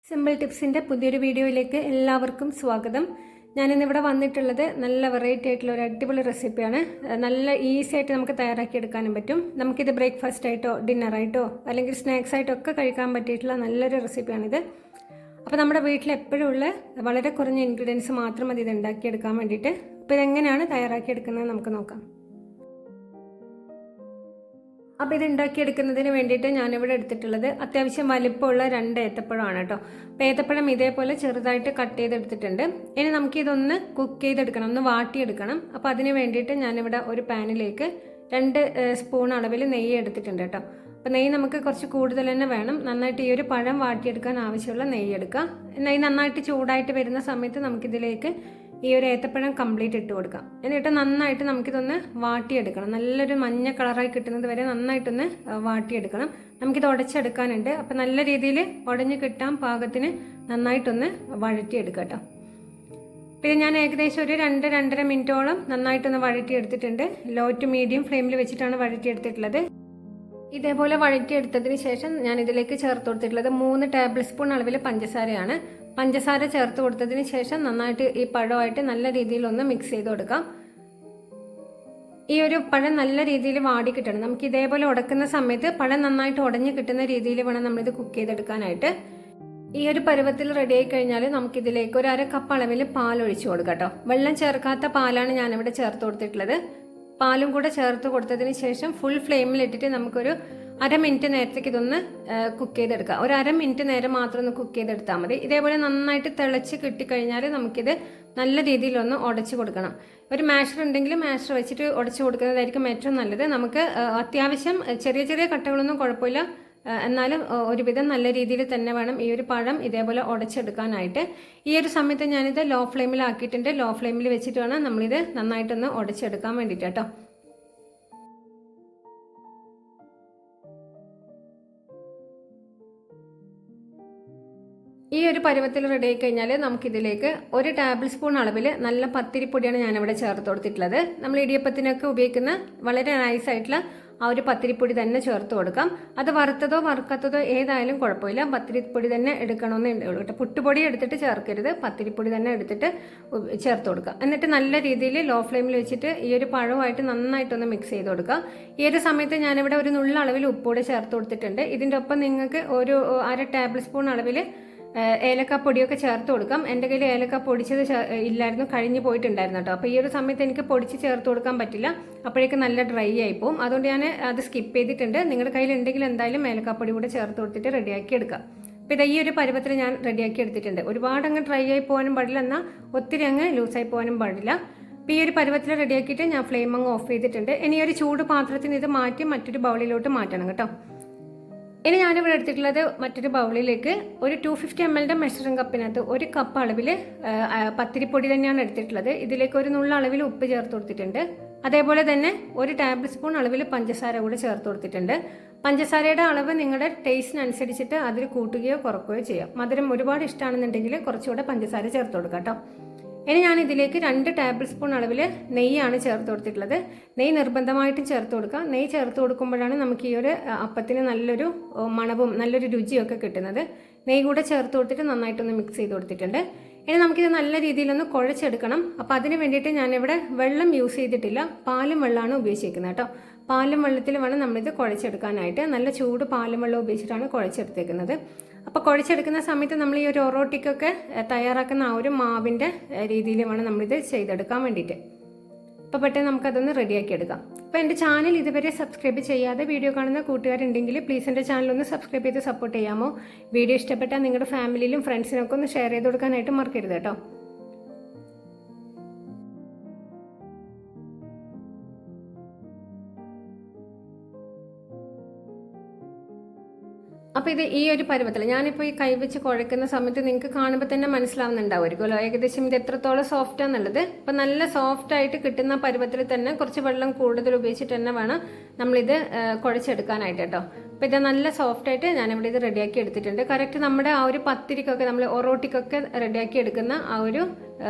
Simple ടിപ്സിൻ്റെ പുതിയൊരു വീഡിയോയിലേക്ക് എല്ലാവർക്കും സ്വാഗതം. ഞാനിന്നിവിടെ വന്നിട്ടുള്ളത് നല്ല വെറൈറ്റി ആയിട്ടുള്ള ഒരു അടിപൊളി റെസിപ്പിയാണ്. നല്ല ഈസി ആയിട്ട് നമുക്ക് തയ്യാറാക്കിയെടുക്കാനും പറ്റും. നമുക്കിത് ബ്രേക്ക്ഫാസ്റ്റ് ആയിട്ടോ ഡിന്നറായിട്ടോ അല്ലെങ്കിൽ സ്നാക്സ് ആയിട്ടോ ഒക്കെ കഴിക്കാൻ പറ്റിയിട്ടുള്ള നല്ലൊരു റെസിപ്പിയാണിത്. അപ്പോൾ നമ്മുടെ വീട്ടിൽ എപ്പോഴും ഉള്ള വളരെ കുറഞ്ഞ ഇൻഗ്രീഡിയൻസ് മാത്രം മതി ഇത് ഉണ്ടാക്കിയെടുക്കാൻ വേണ്ടിയിട്ട്. അപ്പോൾ ഇതെങ്ങനെയാണ് തയ്യാറാക്കിയെടുക്കുന്നത് നമുക്ക് നോക്കാം. അപ്പോൾ ഇത് ഉണ്ടാക്കിയെടുക്കുന്നതിന് വേണ്ടിയിട്ട് ഞാനിവിടെ എടുത്തിട്ടുള്ളത് അത്യാവശ്യം വലിപ്പമുള്ള 2 ഏത്തപ്പഴമാണ് കേട്ടോ. അപ്പോൾ ഏത്തപ്പഴം ഇതേപോലെ ചെറുതായിട്ട് കട്ട് ചെയ്തെടുത്തിട്ടുണ്ട്. ഇനി നമുക്കിതൊന്ന് കുക്ക് ചെയ്തെടുക്കണം, ഒന്ന് വാട്ടിയെടുക്കണം. അപ്പോൾ അതിന് വേണ്ടിയിട്ട് ഞാനിവിടെ ഒരു പാനിലേക്ക് 2 സ്പൂൺ അളവിൽ നെയ്യ് എടുത്തിട്ടുണ്ട് കേട്ടോ. അപ്പോൾ നെയ്യ് നമുക്ക് കുറച്ച് കൂടുതൽ തന്നെ വേണം. നന്നായിട്ട് ഈ ഒരു പഴം വാട്ടിയെടുക്കാൻ ആവശ്യമുള്ള നെയ്യ് എടുക്കാം. നെയ്യ് നന്നായിട്ട് ചൂടായിട്ട് വരുന്ന സമയത്ത് നമുക്കിതിലേക്ക് ഈ ഒരു ഏത്തപ്പഴം കംപ്ലീറ്റ് ഇട്ട് കൊടുക്കാം. എന്നിട്ട് നന്നായിട്ട് നമുക്കിതൊന്ന് വാട്ടിയെടുക്കണം. നല്ലൊരു മഞ്ഞ കളറായി കിട്ടുന്നത് വരെ നന്നായിട്ടൊന്ന് വാട്ടിയെടുക്കണം. നമുക്കിത് ഉടച്ചെടുക്കാനുണ്ട്. അപ്പം നല്ല രീതിയിൽ ഉടഞ്ഞ് കിട്ടാൻ പാകത്തിന് നന്നായിട്ടൊന്ന് വഴറ്റിയെടുക്കാം കേട്ടോ. പിന്നെ ഞാൻ ഏകദേശം ഒരു 2-2.5 മിനിറ്റോളം നന്നായിട്ടൊന്ന് വഴറ്റിയെടുത്തിട്ടുണ്ട്. ലോ ടു മീഡിയം ഫ്ലെയിമിൽ വെച്ചിട്ടാണ് വഴറ്റിയെടുത്തിട്ടുള്ളത്. ഇതേപോലെ വഴറ്റിയെടുത്തതിന് ശേഷം ഞാൻ ഇതിലേക്ക് ചേർത്ത് കൊടുത്തിട്ടുള്ളത് 3 ടേബിൾ സ്പൂൺ അളവിൽ പഞ്ചസാരയാണ്. പഞ്ചസാര ചേർത്ത് കൊടുത്തതിന് ശേഷം നന്നായിട്ട് ഈ പഴമായിട്ട് നല്ല രീതിയിൽ ഒന്ന് മിക്സ് ചെയ്ത് കൊടുക്കാം. ഈ ഒരു പഴം നല്ല രീതിയിൽ വാടി കിട്ടണം. നമുക്ക് ഇതേപോലെ ഉടക്കുന്ന സമയത്ത് പഴം നന്നായിട്ട് ഉടഞ്ഞു കിട്ടുന്ന രീതിയിൽ വേണം നമ്മളിത് കുക്ക് ചെയ്തെടുക്കാനായിട്ട്. ഈ ഒരു പരുവത്തിൽ റെഡി ആയി കഴിഞ്ഞാൽ നമുക്കിതിലേക്ക് ഒരു 1/2 കപ്പ് അളവിൽ പാൽ ഒഴിച്ചു കൊടുക്കാം കേട്ടോ. വെള്ളം ചേർക്കാത്ത പാലാണ് ഞാനിവിടെ ചേർത്ത് കൊടുത്തിട്ടുള്ളത്. പാലും കൂടെ ചേർത്ത് കൊടുത്തതിന് ശേഷം ഫുൾ ഫ്ലെയിമിൽ ഇട്ടിട്ട് നമുക്കൊരു 1/2 മിനിറ്റ് നേരത്തേക്ക് ഇതൊന്ന് കുക്ക് ചെയ്തെടുക്കാം. ഒരു 1/2 മിനിറ്റ് നേരം മാത്രം ഒന്ന് കുക്ക് ചെയ്തെടുത്താൽ മതി. ഇതേപോലെ നന്നായിട്ട് തിളച്ച് കിട്ടിക്കഴിഞ്ഞാൽ നമുക്കിത് നല്ല രീതിയിലൊന്ന് ഉടച്ചു കൊടുക്കണം. ഒരു മാഷർ ഉണ്ടെങ്കിൽ മാഷർ വെച്ചിട്ട് ഉടച്ചു കൊടുക്കുന്നതായിരിക്കും ഏറ്റവും നല്ലത്. നമുക്ക് അത്യാവശ്യം ചെറിയ ചെറിയ കട്ടകളൊന്നും കുഴപ്പമില്ല, എന്നാലും ഒരുവിധം നല്ല രീതിയിൽ തന്നെ വേണം ഈ ഒരു പഴം ഇതേപോലെ ഉടച്ചെടുക്കാനായിട്ട്. ഈ ഒരു സമയത്ത് ഞാനിത് ലോ ഫ്ലെയിമിലാക്കിയിട്ടുണ്ട്. ലോ ഫ്ലെയിമിൽ വെച്ചിട്ട് വേണം നമ്മളിത് നന്നായിട്ടൊന്ന് ഉടച്ചെടുക്കാൻ വേണ്ടിയിട്ട് കേട്ടോ. ഈ ഒരു പരുവത്തിൽ റെഡി ആയി കഴിഞ്ഞാൽ നമുക്കിതിലേക്ക് 1 ടേബിൾ സ്പൂൺ അളവിൽ നല്ല പത്തിരിപ്പൊടിയാണ് ഞാനിവിടെ ചേർത്ത് കൊടുത്തിട്ടുള്ളത്. നമ്മൾ ഇടിയപ്പത്തിനൊക്കെ ഉപയോഗിക്കുന്ന വളരെ നൈസായിട്ടുള്ള ആ ഒരു പത്തിരിപ്പൊടി തന്നെ ചേർത്ത് കൊടുക്കാം. അത് വറുത്തതോ വറുക്കാത്തതോ ഏതായാലും കുഴപ്പമില്ല, പത്തിരിപ്പൊടി തന്നെ എടുക്കണമെന്നേ ഉള്ളൂ കേട്ടോ. പുട്ടുപൊടി എടുത്തിട്ട് ചേർക്കരുത്, പത്തിരിപ്പൊടി തന്നെ എടുത്തിട്ട് ചേർത്ത് കൊടുക്കുക. എന്നിട്ട് നല്ല രീതിയിൽ ലോ ഫ്ലെയിമിൽ വെച്ചിട്ട് ഈ ഒരു പഴമായിട്ട് നന്നായിട്ടൊന്ന് മിക്സ് ചെയ്ത് കൊടുക്കുക. ഈ ഒരു സമയത്ത് ഞാനിവിടെ ഒരു നുള്ള അളവിൽ ഉപ്പുകൂടെ ചേർത്ത് കൊടുത്തിട്ടുണ്ട്. ഇതിൻ്റെ ഒപ്പം നിങ്ങൾക്ക് ഒരു 1/2 ടേബിൾ സ്പൂൺ അളവിൽ ഏലക്കാപ്പൊടിയൊക്കെ ചേർത്ത് കൊടുക്കാം. എൻ്റെ കയ്യിൽ ഏലക്ക പൊടിച്ചത് ഇല്ലായിരുന്നു, കഴിഞ്ഞ് പോയിട്ടുണ്ടായിരുന്നു കേട്ടോ. അപ്പോൾ ഈ ഒരു സമയത്ത് എനിക്ക് പൊടിച്ച് ചേർത്ത് കൊടുക്കാൻ പറ്റില്ല, അപ്പോഴേക്ക് നല്ല ഡ്രൈ ആയി പോകും. അതുകൊണ്ട് ഞാൻ അത് സ്കിപ്പ് ചെയ്തിട്ടുണ്ട്. നിങ്ങളുടെ കയ്യിൽ ഉണ്ടെങ്കിൽ എന്തായാലും ഏലക്കാപ്പൊടി കൂടെ ചേർത്ത് കൊടുത്തിട്ട് റെഡിയാക്കി എടുക്കാം. അപ്പോൾ ഇത് ഈ ഒരു പരുവത്തിൽ ഞാൻ റെഡിയാക്കി എടുത്തിട്ടുണ്ട്. ഒരുപാട് അങ്ങ് ഡ്രൈ ആയി പോകാനും പാടില്ല, എന്നാൽ ഒത്തിരി അങ്ങ് ലൂസായി പോകാനും പാടില്ല. അപ്പോൾ ഈ ഒരു പരുവത്തിൽ റെഡിയാക്കിയിട്ട് ഞാൻ ഫ്ലെയിം അങ്ങ് ഓഫ് ചെയ്തിട്ടുണ്ട്. ഇനി ഒരു ചൂട് പാത്രത്തിന് ഇത് മാറ്റി മറ്റൊരു ബൗളിലോട്ട് മാറ്റണം കേട്ടോ. ഇനി ഞാനിവിടെ എടുത്തിട്ടുള്ളത് മറ്റൊരു ബൗളിലേക്ക് ഒരു 250 ml മെഷറിംഗ് കപ്പിനകത്ത് 1 കപ്പ് അളവിൽ പത്തിരിപ്പൊടി തന്നെയാണ് എടുത്തിട്ടുള്ളത്. ഇതിലേക്ക് ഒരു നുള്ള അളവിൽ ഉപ്പ് ചേർത്ത് കൊടുത്തിട്ടുണ്ട്. അതേപോലെ തന്നെ 1 ടേബിൾ സ്പൂൺ അളവിൽ പഞ്ചസാര കൂടെ ചേർത്ത് കൊടുത്തിട്ടുണ്ട്. പഞ്ചസാരയുടെ അളവ് നിങ്ങളുടെ ടേസ്റ്റിനനുസരിച്ചിട്ട് അതിൽ കൂട്ടുകയോ കുറയ്ക്കുകയോ ചെയ്യാം. മധുരം ഒരുപാട് ഇഷ്ടമാണെന്നുണ്ടെങ്കിൽ കുറച്ചുകൂടെ പഞ്ചസാര ചേർത്ത് കൊടുക്കാം കേട്ടോ. ഇനി ഞാൻ ഇതിലേക്ക് 2 ടേബിൾ സ്പൂൺ അളവിൽ നെയ്യാണ് ചേർത്ത് കൊടുത്തിട്ടുള്ളത്. നെയ്യ് നിർബന്ധമായിട്ടും ചേർത്ത് കൊടുക്കുക. നെയ്യ് ചേർത്ത് കൊടുക്കുമ്പോഴാണ് നമുക്ക് ഈ ഒരു അപ്പത്തിന് നല്ലൊരു മണവും നല്ലൊരു രുചിയൊക്കെ കിട്ടുന്നത്. നെയ്യ് കൂടെ ചേർത്ത് കൊടുത്തിട്ട് നന്നായിട്ടൊന്ന് മിക്സ് ചെയ്ത് കൊടുത്തിട്ടുണ്ട്. ഇനി നമുക്കിത് നല്ല രീതിയിലൊന്ന് കുഴച്ചെടുക്കണം. അപ്പോൾ അതിന് വേണ്ടിയിട്ട് ഞാനിവിടെ വെള്ളം യൂസ് ചെയ്തിട്ടില്ല, പാലും വെള്ളമാണ് ഉപയോഗിച്ചിരിക്കുന്നത് കേട്ടോ. പാലും വെള്ളത്തിൽ വേണം നമ്മളിത് കുഴച്ചെടുക്കാനായിട്ട്. നല്ല ചൂട് പാലും വെള്ളം ഉപയോഗിച്ചിട്ടാണ് കുഴച്ചെടുത്തേക്കുന്നത്. അപ്പോൾ കുഴച്ചെടുക്കുന്ന സമയത്ത് നമ്മൾ ഈ ഒരു ഒറോട്ടിക്കൊക്കെ തയ്യാറാക്കുന്ന ആ ഒരു മാവിൻ്റെ രീതിയിൽ വേണം നമ്മളിത് ചെയ്തെടുക്കാൻ വേണ്ടിയിട്ട്. അപ്പോൾ പെട്ടെന്ന് നമുക്കതൊന്ന് റെഡിയാക്കി എടുക്കാം. അപ്പോൾ എൻ്റെ ചാനൽ ഇതുവരെ സബ്സ്ക്രൈബ് ചെയ്യാതെ വീഡിയോ കാണുന്ന കൂട്ടുകാരുണ്ടെങ്കിൽ പ്ലീസ് എൻ്റെ ചാനലൊന്ന് സബ്സ്ക്രൈബ് ചെയ്ത് സപ്പോർട്ട് ചെയ്യാമോ? വീഡിയോ ഇഷ്ടപ്പെട്ടാൽ നിങ്ങളുടെ ഫാമിലിയിലും ഫ്രണ്ട്സിനൊക്കെ ഒന്ന് ഷെയർ ചെയ്ത് കൊടുക്കാനായിട്ട് മറക്കരുത് കേട്ടോ. അപ്പോൾ ഇത് ഈ ഒരു പരുവത്തിൽ ഞാനിപ്പോൾ ഈ കൈവച്ച് കുഴക്കുന്ന സമയത്ത് നിങ്ങൾക്ക് കാണുമ്പോൾ തന്നെ മനസ്സിലാവുന്നുണ്ടാവുമായിരിക്കുമല്ലോ ഏകദേശം ഇത് എത്രത്തോളം സോഫ്റ്റാന്നുള്ളത്. അപ്പോൾ നല്ല സോഫ്റ്റായിട്ട് കിട്ടുന്ന പരുവത്തിൽ തന്നെ കുറച്ച് വെള്ളം കൂടുതൽ ഉപയോഗിച്ചിട്ട് തന്നെ വേണം നമ്മളിത് കുഴച്ചെടുക്കാനായിട്ട് കേട്ടോ. അപ്പോൾ ഇത് നല്ല സോഫ്റ്റായിട്ട് ഞാനിവിടെ ഇത് റെഡിയാക്കി എടുത്തിട്ടുണ്ട്. കറക്റ്റ് നമ്മുടെ ആ ഒരു പത്തിരിക്കൊക്കെ നമ്മൾ ഒറോട്ടിക്കൊക്കെ റെഡിയാക്കി എടുക്കുന്ന ആ ഒരു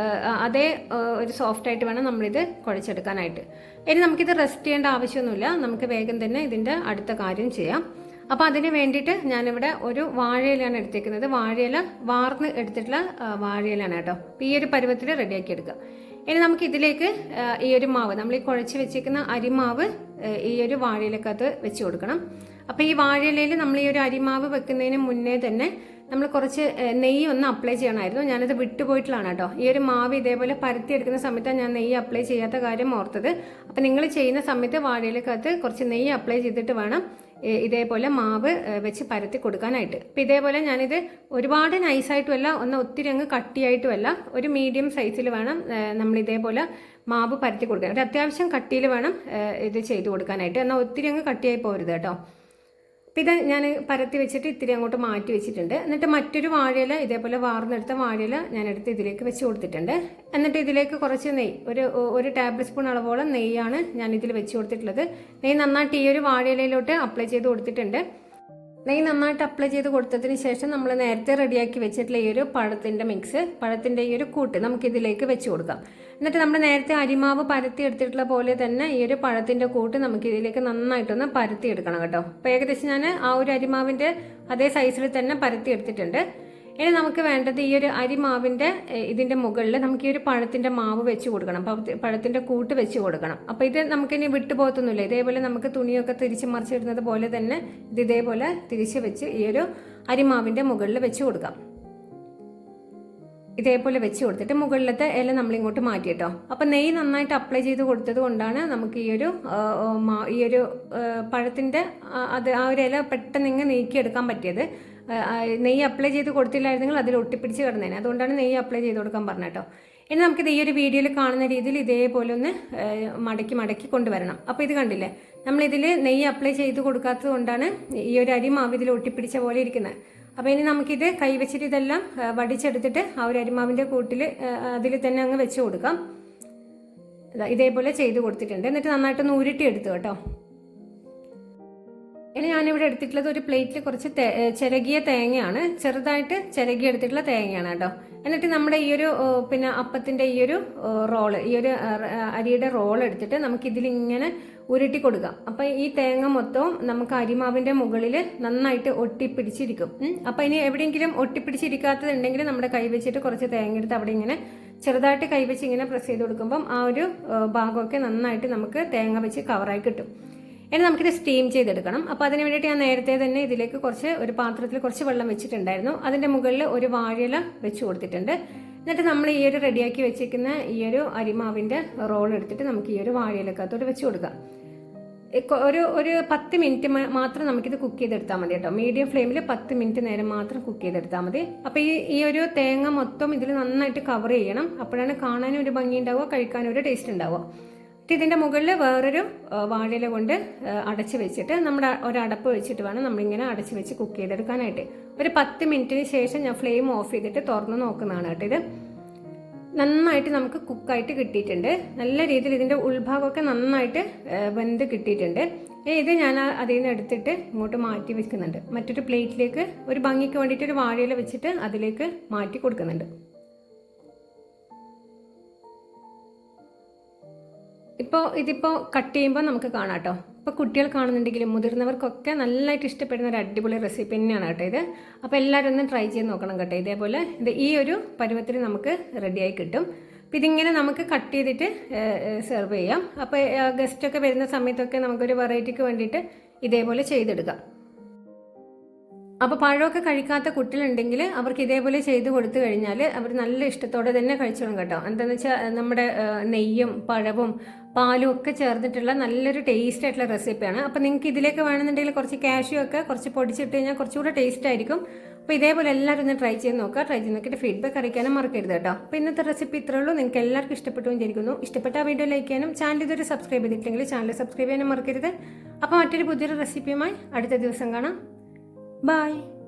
അതേ ഒരു സോഫ്റ്റായിട്ട് വേണം നമ്മളിത് കുഴച്ചെടുക്കാനായിട്ട്. ഇനി നമുക്കിത് റെസ്റ്റ് ചെയ്യേണ്ട ആവശ്യമൊന്നുമില്ല, നമുക്ക് വേഗം തന്നെ ഇതിൻ്റെ അടുത്ത കാര്യം ചെയ്യാം. അപ്പോൾ അതിന് വേണ്ടിയിട്ട് ഞാനിവിടെ ഒരു വാഴയിലാണ് എടുത്തേക്കുന്നത്. വാഴയില വാർന്ന് എടുത്തിട്ടുള്ള വാഴയിലാണ് കേട്ടോ. അപ്പോൾ ഈ ഒരു പരുവത്തിൽ റെഡിയാക്കി എടുക്കുക. ഇനി നമുക്ക് ഇതിലേക്ക് ഈ ഒരു മാവ്, നമ്മൾ ഈ കുഴച്ച് വെച്ചിരിക്കുന്ന അരിമാവ് ഈ ഒരു വാഴയിലക്കകത്ത് വെച്ച് കൊടുക്കണം. അപ്പോൾ ഈ വാഴയിലയിൽ നമ്മൾ ഈ ഒരു അരിമാവ് വെക്കുന്നതിന് മുന്നേ തന്നെ നമ്മൾ കുറച്ച് നെയ്യ് ഒന്ന് അപ്ലൈ ചെയ്യണമായിരുന്നു. ഞാനത് വിട്ടുപോയിട്ടുള്ളതാണ് കേട്ടോ. ഈ ഒരു മാവ് ഇതേപോലെ പരത്തി എടുക്കുന്ന സമയത്താണ് ഞാൻ നെയ്യ് അപ്ലൈ ചെയ്യാത്ത കാര്യം ഓർത്തത്. അപ്പോൾ നിങ്ങൾ ചെയ്യുന്ന സമയത്ത് വാഴയിലക്കകത്ത് കുറച്ച് നെയ്യ് അപ്ലൈ ചെയ്തിട്ട് വേണം ഇതേപോലെ മാവ് വെച്ച് പരത്തി കൊടുക്കാനായിട്ട്. അപ്പോൾ ഇതേപോലെ ഞാനിത് ഒരുപാട് നൈസായിട്ടുമല്ല, ഒത്തിരി അങ്ങ് കട്ടിയായിട്ടുമല്ല, ഒരു മീഡിയം സൈസിൽ വേണം നമ്മൾ ഇതേപോലെ മാവ് പരത്തി കൊടുക്കാൻ. ഒരു അത്യാവശ്യം കട്ടിയിൽ വേണം ഇത് ചെയ്ത് കൊടുക്കാനായിട്ട്. എന്നാൽ ഒത്തിരി അങ്ങ് കട്ടിയായി പോകരുത് കേട്ടോ. അപ്പോൾ ഇത് ഞാൻ പരത്തി വെച്ചിട്ട് ഇത്തിരി അങ്ങോട്ട് മാറ്റി വെച്ചിട്ടുണ്ട്. എന്നിട്ട് മറ്റൊരു വാഴയില ഇതേപോലെ വാർന്നെടുത്ത വാഴയില ഞാനെടുത്ത് ഇതിലേക്ക് വെച്ച് കൊടുത്തിട്ടുണ്ട്. എന്നിട്ട് ഇതിലേക്ക് കുറച്ച് നെയ്യ്, ഒരു ടേബിൾ സ്പൂൺ അളവോളം നെയ്യാണ് ഞാൻ ഇതിൽ വെച്ച് കൊടുത്തിട്ടുള്ളത്. നെയ്യ് നന്നായിട്ട് ഈ ഒരു വാഴയിലയിലോട്ട് അപ്ലൈ ചെയ്ത് കൊടുത്തിട്ടുണ്ട്. നെയ്യ് നന്നായിട്ട് അപ്ലൈ ചെയ്ത് കൊടുത്തതിന് ശേഷം നമ്മൾ നേരത്തെ റെഡിയാക്കി വെച്ചിട്ടുള്ള ഈ ഒരു പഴത്തിൻ്റെ മിക്സ്, പഴത്തിൻ്റെ ഈ ഒരു കൂട്ട് നമുക്കിതിലേക്ക് വെച്ച് കൊടുക്കാം. എന്നിട്ട് നമ്മൾ നേരത്തെ അരിമാവ് പരത്തി എടുത്തിട്ടുള്ള പോലെ തന്നെ ഈ ഒരു പഴത്തിൻ്റെ കൂട്ട് നമുക്കിതിലേക്ക് നന്നായിട്ടൊന്ന് പരത്തി എടുക്കണം കേട്ടോ. അപ്പോൾ ഏകദേശം ഞാൻ ആ ഒരു അരിമാവിൻ്റെ അതേ സൈസിൽ തന്നെ പരത്തി എടുത്തിട്ടുണ്ട്. ഇനി നമുക്ക് വേണ്ടത് ഈ ഒരു അരിമാവിൻ്റെ ഇതിൻ്റെ മുകളിൽ നമുക്ക് ഈ ഒരു പഴത്തിൻ്റെ മാവ് വെച്ച് കൊടുക്കണം, പഴത്തിൻ്റെ കൂട്ട് വെച്ച് കൊടുക്കണം. അപ്പോൾ ഇത് നമുക്കിനി വിട്ടുപോകത്തൊന്നുമില്ല. ഇതേപോലെ നമുക്ക് തുണിയൊക്കെ തിരിച്ച് മറിച്ചിടുന്നത് പോലെ തന്നെ ഇത് ഇതേപോലെ തിരിച്ച് വെച്ച് ഈ ഒരു അരിമാവിൻ്റെ മുകളിൽ വെച്ച് കൊടുക്കാം. ഇതേപോലെ വെച്ച് കൊടുത്തിട്ട് മുകളിലത്തെ ഇല നമ്മളിങ്ങോട്ട് മാറ്റി കേട്ടോ. അപ്പം നെയ്യ് നന്നായിട്ട് അപ്ലൈ ചെയ്ത് കൊടുത്തത് കൊണ്ടാണ് നമുക്ക് ഈ ഒരു പഴത്തിൻ്റെ ആ ഒരു ഇല പെട്ടെന്ന് ഇങ്ങനെ നീക്കിയെടുക്കാൻ പറ്റിയത്. നെയ്യ് അപ്ലൈ ചെയ്ത് കൊടുത്തില്ലായിരുന്നെങ്കിൽ അതിൽ ഒട്ടിപ്പിടിച്ച് കിടന്നേനെ. അതുകൊണ്ടാണ് നെയ്യ് അപ്ലൈ ചെയ്ത് കൊടുക്കാൻ പറഞ്ഞേട്ടോ. ഇനി നമുക്കിത് ഈ ഒരു വീഡിയോയിൽ കാണുന്ന രീതിയിൽ ഇതേപോലെ ഒന്ന് മടക്കി കൊണ്ടുവരണം. അപ്പോൾ ഇത് കണ്ടില്ലേ, നമ്മളിതിൽ നെയ്യ് അപ്ലൈ ചെയ്ത് കൊടുക്കാത്തത് കൊണ്ടാണ് ഈ ഒരു അരിമാവ് ഇതിൽ ഒട്ടിപ്പിടിച്ച പോലെ ഇരിക്കുന്നത്. അപ്പോൾ ഇനി നമുക്കിത് കൈവച്ചിട്ട് ഇതെല്ലാം വടിച്ചെടുത്തിട്ട് ആ ഒരു അരിമാവിൻ്റെ കൂട്ടിൽ അതിൽ തന്നെ അങ്ങ് വെച്ച് കൊടുക്കാം. ഇതേപോലെ ചെയ്ത് കൊടുത്തിട്ടുണ്ട്. എന്നിട്ട് നന്നായിട്ടൊന്ന് ഉരുട്ടിയെടുത്തു കേട്ടോ. ഇനി ഞാനിവിടെ എടുത്തിട്ടുള്ളത് ഒരു പ്ലേറ്റിൽ കുറച്ച് ചിരകിയ തേങ്ങയാണ്, ചെറുതായിട്ട് ചിരകി എടുത്തിട്ടുള്ള തേങ്ങയാണ് കേട്ടോ. എന്നിട്ട് നമ്മുടെ ഈ ഒരു അപ്പത്തിൻ്റെ ഈ ഒരു റോള്, ഈ ഒരു അരിയുടെ റോൾ എടുത്തിട്ട് നമുക്കിതിലിങ്ങനെ ഉരുട്ടി കൊടുക്കാം. അപ്പം ഈ തേങ്ങ മൊത്തവും നമുക്ക് അരിമാവിൻ്റെ മുകളിൽ നന്നായിട്ട് ഒട്ടിപ്പിടിച്ചിരിക്കും. അപ്പം ഇനി എവിടെയെങ്കിലും ഒട്ടിപ്പിടിച്ചിരിക്കാത്തതുണ്ടെങ്കിൽ നമ്മുടെ കൈ വെച്ചിട്ട് കുറച്ച് തേങ്ങ എടുത്ത് അവിടെ ഇങ്ങനെ ചെറുതായിട്ട് കൈവച്ച് ഇങ്ങനെ പ്രസ് ചെയ്ത് കൊടുക്കുമ്പം ആ ഒരു ഭാഗമൊക്കെ നന്നായിട്ട് നമുക്ക് തേങ്ങ വെച്ച് കവറായി കിട്ടും. ഇനി നമുക്കിത് സ്റ്റീം ചെയ്തെടുക്കണം. അപ്പോൾ അതിന് വേണ്ടിയിട്ട് ഞാൻ നേരത്തെ തന്നെ ഇതിലേക്ക് ഒരു പാത്രത്തിൽ കുറച്ച് വെള്ളം വെച്ചിട്ടുണ്ടായിരുന്നു. അതിൻ്റെ മുകളിൽ ഒരു വാഴയില വെച്ച് കൊടുത്തിട്ടുണ്ട്. എന്നിട്ട് നമ്മൾ ഈ ഒരു റെഡിയാക്കി വെച്ചിരിക്കുന്ന ഈ ഒരു അരിമാവിൻ്റെ റോൾ എടുത്തിട്ട് നമുക്ക് ഈ ഒരു വാഴയിലക്കകത്തോട്ട് വെച്ച് കൊടുക്കാം. ഒരു 10 മിനിറ്റ് മാത്രം നമുക്കിത് കുക്ക് ചെയ്തെടുത്താൽ മതി കേട്ടോ. മീഡിയം ഫ്ലെയിമിൽ 10 മിനിറ്റ് നേരം മാത്രം കുക്ക് ചെയ്തെടുത്താൽ മതി. അപ്പോൾ ഈ ഒരു തേങ്ങ മൊത്തം ഇതിൽ നന്നായിട്ട് കവർ ചെയ്യണം. അപ്പോഴാണ് കാണാനും ഒരു ഭംഗി ഉണ്ടാവുക, കഴിക്കാനും ഒരു ടേസ്റ്റ് ഉണ്ടാവുക. ഇതിൻ്റെ മുകളിൽ വേറൊരു വാഴയില കൊണ്ട് അടച്ച് വെച്ചിട്ട് നമ്മുടെ ഒരടപ്പ് വെച്ചിട്ട് വേണം നമ്മളിങ്ങനെ അടച്ച് വെച്ച് കുക്ക് ചെയ്തെടുക്കാനായിട്ട്. ഒരു 10 മിനിറ്റിന് ശേഷം ഞാൻ ഫ്ലെയിം ഓഫ് ചെയ്തിട്ട് തുറന്ന് നോക്കുന്നതാണ് കേട്ടോ. ഇത് നന്നായിട്ട് നമുക്ക് കുക്കായിട്ട് കിട്ടിയിട്ടുണ്ട്. നല്ല രീതിയിൽ ഇതിൻ്റെ ഉൾഭാഗമൊക്കെ നന്നായിട്ട് വെന്ത് കിട്ടിയിട്ടുണ്ട്. ഇത് ഞാൻ അതിൽ നിന്ന് എടുത്തിട്ട് ഇങ്ങോട്ട് മാറ്റി വെക്കുന്നുണ്ട്. മറ്റൊരു പ്ലേറ്റിലേക്ക് ഒരു ഭംഗിക്ക് വേണ്ടിയിട്ട് ഒരു വാഴയില വെച്ചിട്ട് അതിലേക്ക് മാറ്റി കൊടുക്കുന്നുണ്ട്. ഇതിപ്പോൾ കട്ട് ചെയ്യുമ്പോൾ നമുക്ക് കാണാം കേട്ടോ. ഇപ്പോൾ കുട്ടികൾ കാണുന്നുണ്ടെങ്കിലും മുതിർന്നവർക്കൊക്കെ നല്ലതായിട്ട് ഇഷ്ടപ്പെടുന്ന ഒരു അടിപൊളി റെസിപ്പി തന്നെയാണ് കേട്ടോ ഇത്. അപ്പോൾ എല്ലാവരും ഒന്ന് ട്രൈ ചെയ്ത് നോക്കണം കേട്ടോ. ഇതേപോലെ ഈ ഒരു പരുവത്തിൽ നമുക്ക് റെഡിയായി കിട്ടും. അപ്പോൾ ഇതിങ്ങനെ നമുക്ക് കട്ട് ചെയ്തിട്ട് സെർവ് ചെയ്യാം. അപ്പോൾ ഗസ്റ്റൊക്കെ വരുന്ന സമയത്തൊക്കെ നമുക്കൊരു വെറൈറ്റിക്ക് വേണ്ടിയിട്ട് ഇതേപോലെ ചെയ്തെടുക്കാം. അപ്പോൾ പഴമൊക്കെ കഴിക്കാത്ത കുട്ടികളുണ്ടെങ്കിൽ അവർക്ക് ഇതേപോലെ ചെയ്ത് കൊടുത്തു കഴിഞ്ഞാൽ അവർ നല്ല ഇഷ്ടത്തോടെ തന്നെ കഴിച്ചോളും കേട്ടോ. എന്താണെന്ന് വെച്ചാൽ നമ്മുടെ നെയ്യും പഴവും പാലും ഒക്കെ ചേർന്നിട്ടുള്ള നല്ലൊരു ടേസ്റ്റ് ആയിട്ടുള്ള റെസിപ്പിയാണ്. അപ്പോൾ നിങ്ങൾക്ക് ഇതിലേക്ക് വേണമെന്നുണ്ടെങ്കിൽ കുറച്ച് കാഷ്യൂ ഒക്കെ കുറച്ച് പൊടിച്ചിട്ട് കഴിഞ്ഞാൽ കുറച്ചുകൂടെ ടേസ്റ്റ് ആയിരിക്കും. അപ്പോൾ ഇതേപോലെ എല്ലാവരും ഒന്ന് ട്രൈ ചെയ്ത് നോക്കുക. ട്രൈ ചെയ്ത് നോക്കിയിട്ട് ഫീഡ്ബാക്ക് അറിയിക്കാനും മറക്കരുത് കേട്ടോ. അപ്പോൾ ഇന്നത്തെ റെസിപ്പി ഇത്രേ ഉള്ളൂ. നിങ്ങൾക്ക് എല്ലാവർക്കും ഇഷ്ടപ്പെട്ടു വിചാരിക്കുന്നു. ഇഷ്ടപ്പെട്ട വീഡിയോ ലൈക്ക് ചെയ്യാനും ചാനൽ ഇതൊരു സബ്സ്ക്രൈബ് ചെയ്തിട്ടില്ലെങ്കിൽ ചാനൽ സബ്സ്ക്രൈബ് ചെയ്യാനും മറക്കരുത്. അപ്പോൾ മറ്റൊരു പുതിയൊരു റെസിപ്പിയുമായി അടുത്ത ദിവസം കാണാം. Bye.